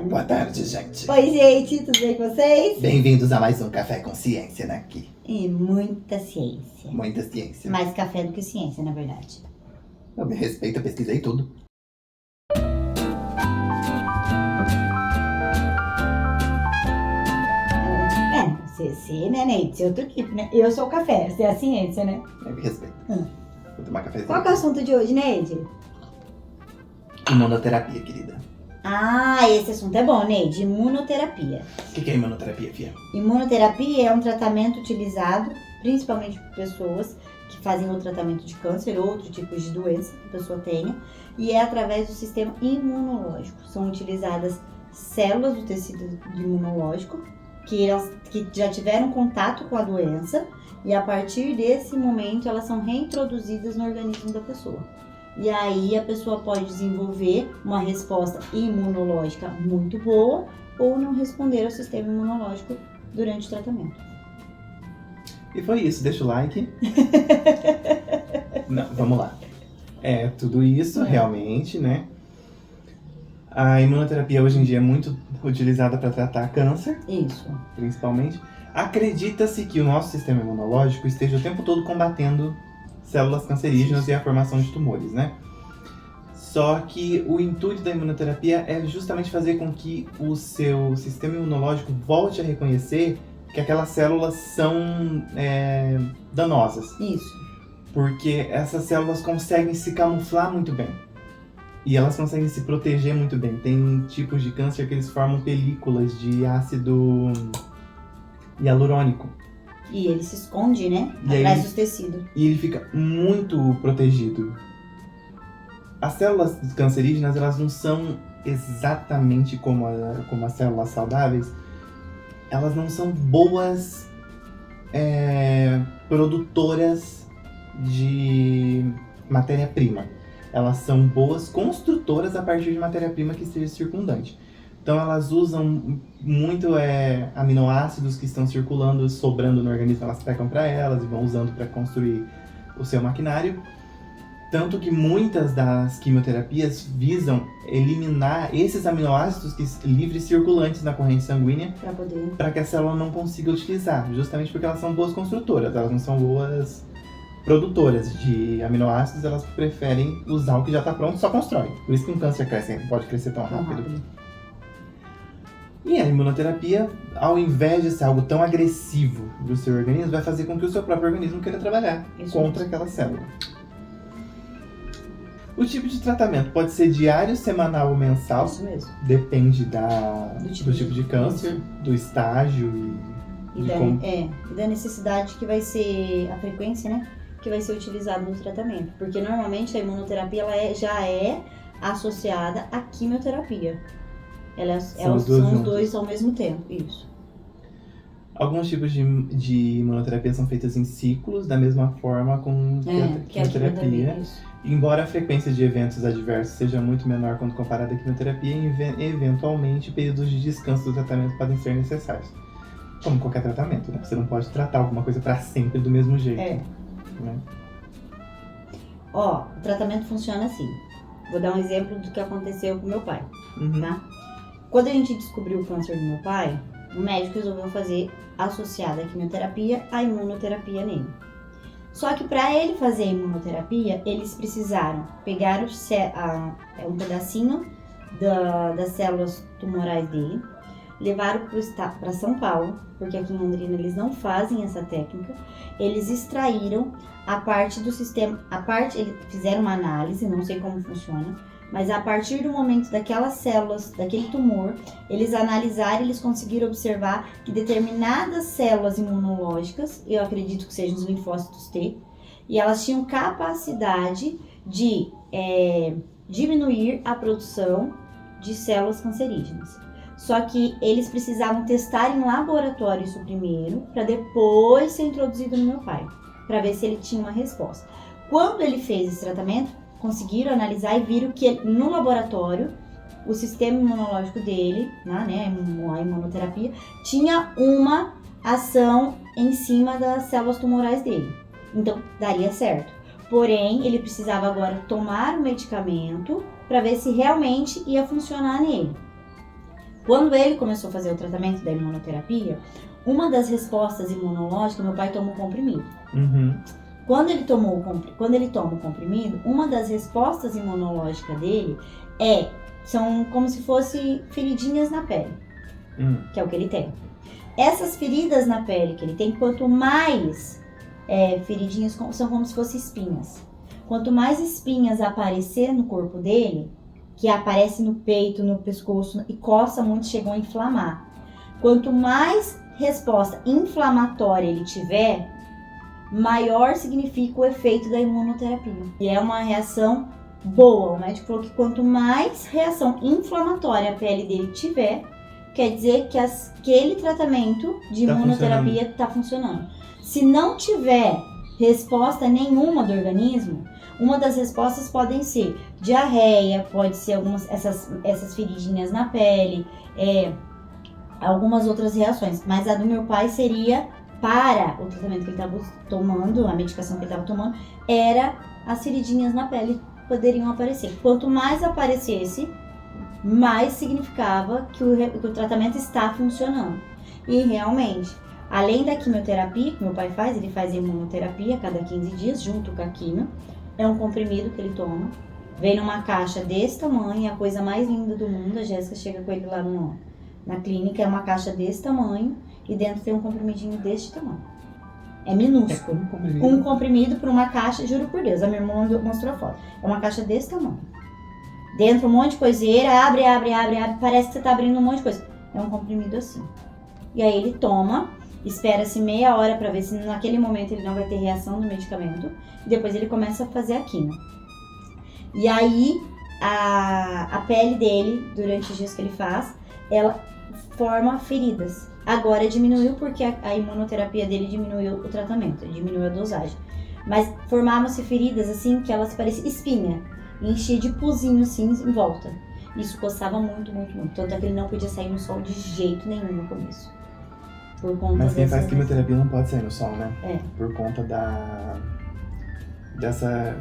Boa tarde, gente. Oi, gente, tudo bem com vocês? Bem-vindos a mais um Café com Ciência, né? Aqui. E muita ciência. Muita ciência. Mais café do que ciência, na verdade. Eu me respeito, eu pesquisei tudo. Você, né, Neide? Você é outra equipe, né? Eu sou o café, você é a ciência, né? Eu me respeito. Vou tomar cafezinho. Qual que é o assunto de hoje, Neide? Imunoterapia, querida. Ah, esse assunto é bom, Neide. Imunoterapia. O que é imunoterapia, Fia? Imunoterapia é um tratamento utilizado principalmente por pessoas que fazem o tratamento de câncer ou outro tipo de doença que a pessoa tenha, e é através do sistema imunológico. São utilizadas células do tecido imunológico que já tiveram contato com a doença, e a partir desse momento elas são reintroduzidas no organismo da pessoa. E aí a pessoa pode desenvolver uma resposta imunológica muito boa ou não responder ao sistema imunológico durante o tratamento. E foi isso, deixa o like. Não, vamos lá. É tudo isso, realmente, né? A imunoterapia hoje em dia é muito utilizada para tratar câncer. Isso. Principalmente. Acredita-se que o nosso sistema imunológico esteja o tempo todo combatendo células cancerígenas e a formação de tumores, né? Só que o intuito da imunoterapia é justamente fazer com que o seu sistema imunológico volte a reconhecer que aquelas células são danosas. Isso. Porque essas células conseguem se camuflar muito bem. E elas conseguem se proteger muito bem. Tem tipos de câncer que eles formam películas de ácido hialurônico. E ele se esconde, né? E Atrás aí- dos tecidos. E ele fica muito protegido. As células cancerígenas, elas não são exatamente como as células saudáveis. Elas não são boas produtoras de matéria-prima. Elas são boas construtoras a partir de matéria-prima que esteja circundante. Então elas usam muito aminoácidos que estão circulando, sobrando no organismo, elas pegam para elas e vão usando para construir o seu maquinário. Tanto que muitas das quimioterapias visam eliminar esses aminoácidos livres circulantes na corrente sanguínea Pra poder... para que a célula não consiga utilizar, justamente porque elas são boas construtoras, elas não são boas produtoras de aminoácidos, elas preferem usar o que já está pronto e só constrói. Por isso que um câncer pode crescer tão rápido. E a imunoterapia, ao invés de ser algo tão agressivo do seu organismo, vai fazer com que o seu próprio organismo queira trabalhar contra aquela célula. O tipo de tratamento pode ser diário, semanal ou mensal. Isso mesmo. Depende do tipo de câncer, do estágio E da necessidade que vai ser, a frequência, né? Que vai ser utilizada no tratamento. Porque normalmente a imunoterapia ela já é associada à quimioterapia. São os dois ao mesmo tempo, isso. Alguns tipos de imunoterapia são feitas em ciclos, da mesma forma com quimioterapia. Embora a frequência de eventos adversos seja muito menor quando comparada à quimioterapia, eventualmente períodos de descanso do tratamento podem ser necessários. Como qualquer tratamento, né? Você não pode tratar alguma coisa para sempre do mesmo jeito. Né? Ó, o tratamento funciona assim. Vou dar um exemplo do que aconteceu com meu pai, tá? Quando a gente descobriu o câncer do meu pai, o médico resolveu fazer associada à quimioterapia, a imunoterapia nele. Só que para ele fazer a imunoterapia, eles precisaram pegar um pedacinho das células tumorais dele, levaram para São Paulo, porque aqui em Londrina eles não fazem essa técnica. Eles extraíram a parte do sistema, eles fizeram uma análise, não sei como funciona, mas a partir do momento daquelas células, daquele tumor, eles analisaram e eles conseguiram observar que determinadas células imunológicas, eu acredito que sejam os linfócitos T, e elas tinham capacidade de diminuir a produção de células cancerígenas. Só que eles precisavam testar em laboratório isso primeiro, para depois ser introduzido no meu pai, para ver se ele tinha uma resposta. Quando ele fez esse tratamento, conseguiram analisar e viram que no laboratório o sistema imunológico dele, né, a imunoterapia, tinha uma ação em cima das células tumorais dele. Então, daria certo. Porém, ele precisava agora tomar o medicamento para ver se realmente ia funcionar nele. Quando ele começou a fazer o tratamento da imunoterapia, uma das respostas imunológicas, meu pai toma um comprimido. Quando ele toma o comprimido, uma das respostas imunológicas dele são como se fossem feridinhas na pele, que é o que ele tem. Essas feridas na pele que ele tem, quanto mais feridinhas, são como se fossem espinhas. Quanto mais espinhas aparecer no corpo dele, que aparece no peito, no pescoço e coça muito, chegam a inflamar. Quanto mais resposta inflamatória ele tiver, maior significa o efeito da imunoterapia. E é uma reação boa. O médico falou que quanto mais reação inflamatória a pele dele tiver, quer dizer que aquele tratamento de imunoterapia está funcionando. Se não tiver resposta nenhuma do organismo, uma das respostas podem ser diarreia, pode ser essas feridinhas na pele, algumas outras reações. Mas a do meu pai seria, para o tratamento que ele estava tomando, a medicação que ele estava tomando, era as feridinhas na pele poderiam aparecer. Quanto mais aparecesse, mais significava que o tratamento está funcionando. E realmente, além da quimioterapia que meu pai faz, ele faz a imunoterapia a cada 15 dias, junto com a quimio. É um comprimido que ele toma. Vem numa caixa desse tamanho, é a coisa mais linda do mundo. A Jéssica chega com ele lá na clínica, é uma caixa desse tamanho e dentro tem um comprimidinho deste tamanho. É minúsculo. Um comprimido para uma caixa, juro por Deus, a minha irmã mostrou a foto. É uma caixa desse tamanho. Dentro um monte de coiseira, abre, parece que você tá abrindo um monte de coisa. É um comprimido assim. E aí ele toma, espera-se meia hora para ver se naquele momento ele não vai ter reação do medicamento. E depois ele começa a fazer a quimio. E aí a pele dele, durante os dias que ele faz, ela forma feridas. Agora diminuiu porque a imunoterapia dele diminuiu o tratamento, diminuiu a dosagem. Mas formavam-se feridas assim que elas pareciam espinha. E enchia de puzinho assim em volta. Isso coçava muito, muito, muito. Tanto é que ele não podia sair no sol de jeito nenhum no começo. Por conta Mas quem faz quimioterapia não pode sair no sol, né? Por conta dessa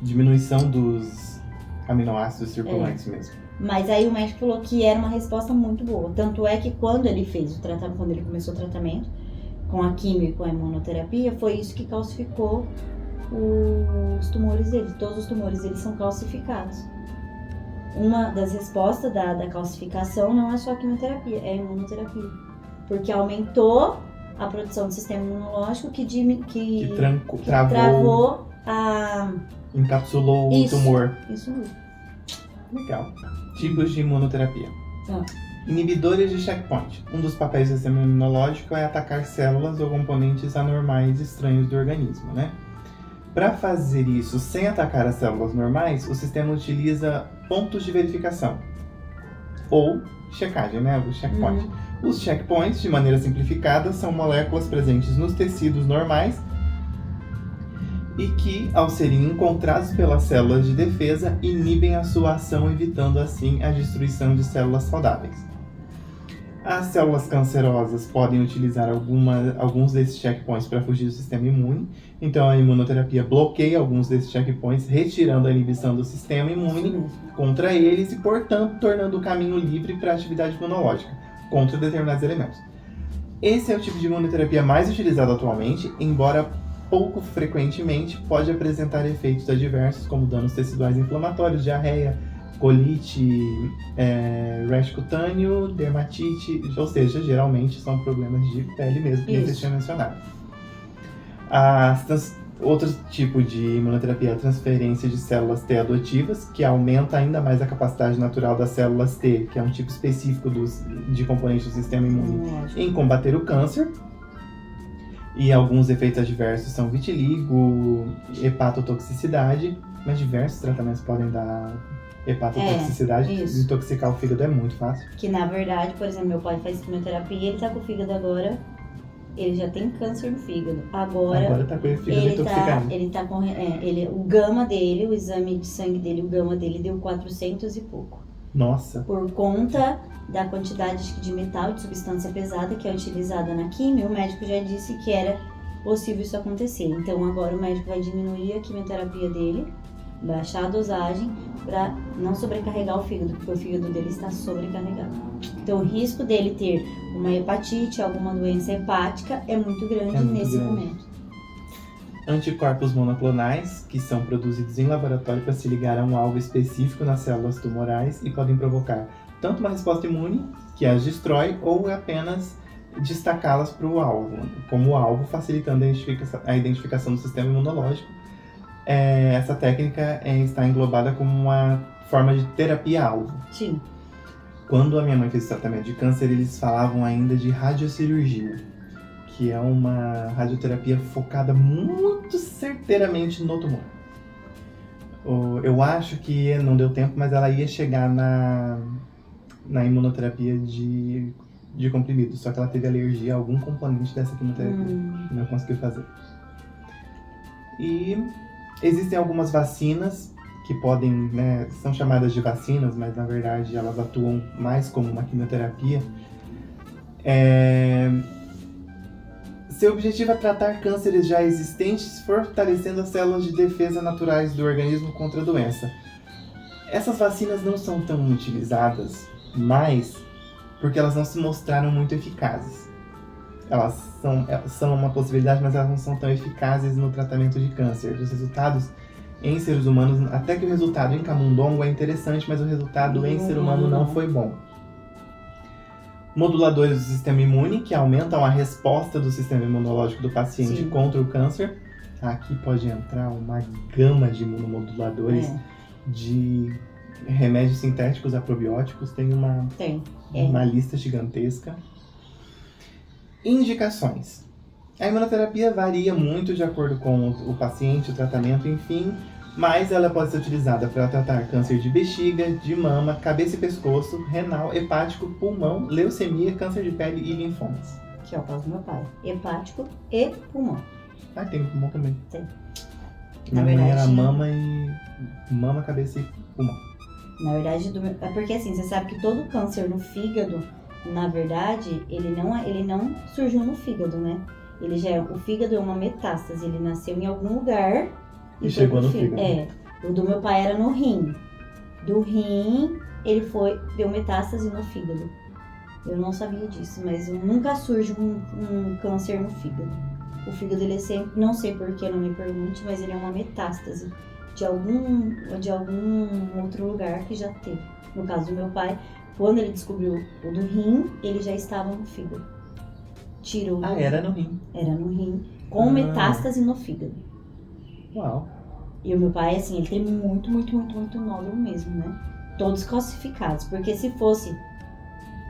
diminuição dos aminoácidos circulantes mesmo. Mas aí o médico falou que era uma resposta muito boa. Tanto é que quando ele fez o tratamento, quando ele começou o tratamento com a quimio e com a imunoterapia, foi isso que calcificou os tumores dele. Todos os tumores dele são calcificados. Uma das respostas da calcificação não é só a quimioterapia, é a imunoterapia. Porque aumentou a produção do sistema imunológico que travou encapsulou o tumor. Isso mesmo. Legal. Tipos de imunoterapia. Inibidores de checkpoint. Um dos papéis do sistema imunológico é atacar células ou componentes anormais estranhos do organismo, né? Para fazer isso sem atacar as células normais, o sistema utiliza pontos de verificação ou checagem, né? O checkpoint. Os checkpoints, de maneira simplificada, são moléculas presentes nos tecidos normais e que, ao serem encontrados pelas células de defesa, inibem a sua ação, evitando assim a destruição de células saudáveis. As células cancerosas podem utilizar alguns desses checkpoints para fugir do sistema imune. Então, a imunoterapia bloqueia alguns desses checkpoints, retirando a inibição do sistema imune contra eles e, portanto, tornando o caminho livre para a atividade imunológica contra determinados elementos. Esse é o tipo de imunoterapia mais utilizado atualmente, embora pouco frequentemente pode apresentar efeitos adversos como danos teciduais inflamatórios, diarreia, colite, rash cutâneo, dermatite, ou seja, geralmente são problemas de pele mesmo, que você tinha mencionado. Outro tipo de imunoterapia é a transferência de células T adotivas, que aumenta ainda mais a capacidade natural das células T, que é um tipo específico de componente do sistema imune, em combater o câncer. E alguns efeitos adversos são vitiligo, hepatotoxicidade, mas diversos tratamentos podem dar hepatotoxicidade. Intoxicar o fígado é muito fácil. Que na verdade, por exemplo, meu pai faz quimioterapia e ele tá com o fígado agora, ele já tem câncer no fígado. Agora tá com o fígado intoxicado. Ele tá com o gama dele, o exame de sangue dele, o gama dele deu 400 e pouco. Nossa. Por conta da quantidade de metal e de substância pesada que é utilizada na quimio, o médico já disse que era possível isso acontecer. Então agora o médico vai diminuir a quimioterapia dele baixar a dosagem para não sobrecarregar o fígado, porque o fígado dele está sobrecarregado. Então o risco dele ter uma hepatite, alguma doença hepática é muito grande nesse momento. Anticorpos monoclonais, que são produzidos em laboratório para se ligar a um alvo específico nas células tumorais e podem provocar tanto uma resposta imune, que as destrói, ou apenas destacá-las para o alvo, como alvo, facilitando a identificação do sistema imunológico. Essa técnica está englobada como uma forma de terapia-alvo. Sim. Quando a minha mãe fez o tratamento de câncer, eles falavam ainda de radiocirurgia, que é uma radioterapia focada muito certeiramente no tumor. Eu acho que não deu tempo, mas ela ia chegar na imunoterapia de comprimido, só que ela teve alergia a algum componente dessa quimioterapia. Não conseguiu fazer. E existem algumas vacinas que podem, né, são chamadas de vacinas, mas na verdade elas atuam mais como uma quimioterapia. Seu objetivo é tratar cânceres já existentes, fortalecendo as células de defesa naturais do organismo contra a doença. Essas vacinas não são tão utilizadas mais porque elas não se mostraram muito eficazes. Elas são uma possibilidade, mas elas não são tão eficazes no tratamento de câncer. Os resultados em seres humanos, até que o resultado em camundongo é interessante, mas o resultado em ser humano não foi bom. Moduladores do sistema imune, que aumentam a resposta do sistema imunológico do paciente contra o câncer. Aqui pode entrar uma gama de imunomoduladores, de remédios sintéticos a probióticos. Tem uma lista gigantesca. Indicações. A imunoterapia varia muito de acordo com o paciente, o tratamento, enfim, mas ela pode ser utilizada para tratar câncer de bexiga, de mama, cabeça e pescoço, renal, hepático, pulmão, leucemia, câncer de pele e linfomas. Que é o caso do meu pai. Hepático e pulmão. Ah, tem pulmão também. Tem. Minha mãe era mama, cabeça e pulmão. Na verdade, é porque assim, você sabe que todo câncer no fígado, na verdade, ele não surgiu no fígado, né? O fígado é uma metástase, ele nasceu em algum lugar e chegou no fígado. O do meu pai era no rim. Do rim, ele deu metástase no fígado. Eu não sabia disso, mas nunca surge um câncer no fígado. O fígado, ele é sempre, não sei porquê, não me pergunte, mas ele é uma metástase de algum outro lugar que já teve. No caso do meu pai, quando ele descobriu o do rim, ele já estava no fígado. Tirou. Era no rim. Era no rim, com metástase no fígado. Uau. E o meu pai, assim, ele tem muito nódulo mesmo, né? Todos calcificados, porque se fosse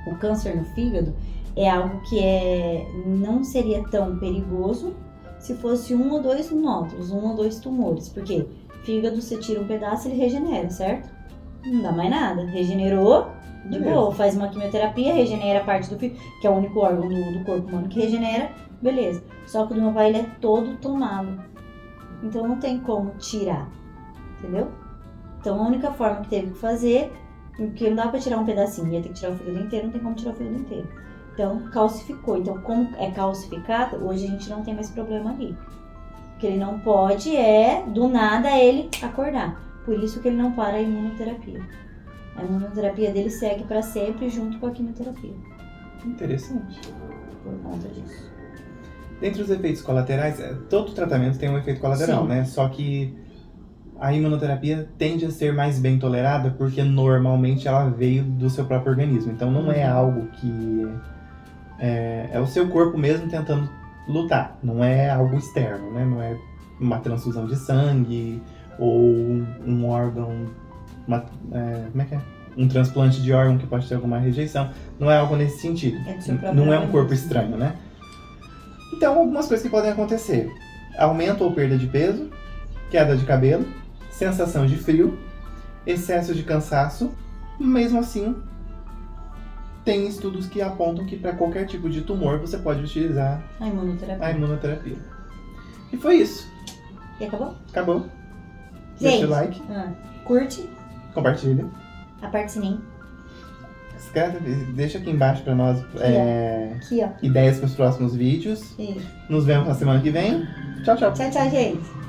o câncer no fígado, é algo que não seria tão perigoso se fosse 1 ou 2 nódulos, 1 ou 2 tumores, porque fígado, você tira um pedaço, ele regenera, certo? Não dá mais nada. Regenerou, de boa. Faz uma quimioterapia, regenera a parte do fígado, que é o único órgão do corpo humano que regenera, beleza. Só que o do meu pai, ele é todo tomado. Então não tem como tirar, entendeu? Então a única forma que teve que fazer, porque não dá pra tirar um pedacinho, ia ter que tirar o fígado inteiro, não tem como tirar o fígado inteiro. Então calcificou. Então como é calcificado, hoje a gente não tem mais problema ali. O que ele não pode do nada, ele acordar. Por isso que ele não para a imunoterapia. A imunoterapia dele segue para sempre junto com a quimioterapia. Interessante. Por conta disso. Dentre os efeitos colaterais, todo tratamento tem um efeito colateral, né? Só que a imunoterapia tende a ser mais bem tolerada porque normalmente ela veio do seu próprio organismo. Então não é algo que... É o seu corpo mesmo tentando lutar. Não é algo externo, né? Não é uma transfusão de sangue ou um órgão... como é que é? Um transplante de órgão que pode ter alguma rejeição. Não é algo nesse sentido. Não é um corpo estranho, né? Então, algumas coisas que podem acontecer. Aumento ou perda de peso, queda de cabelo, sensação de frio, excesso de cansaço. Mesmo assim, tem estudos que apontam que para qualquer tipo de tumor você pode utilizar a imunoterapia. E foi isso. E acabou? Acabou. Gente, deixa o like. Curte. Compartilha. Aperte o sininho. Escreve, deixa aqui embaixo pra nós aqui, ó. Ideias para os próximos vídeos. Isso. Nos vemos na semana que vem. Tchau, tchau. Tchau, tchau, gente.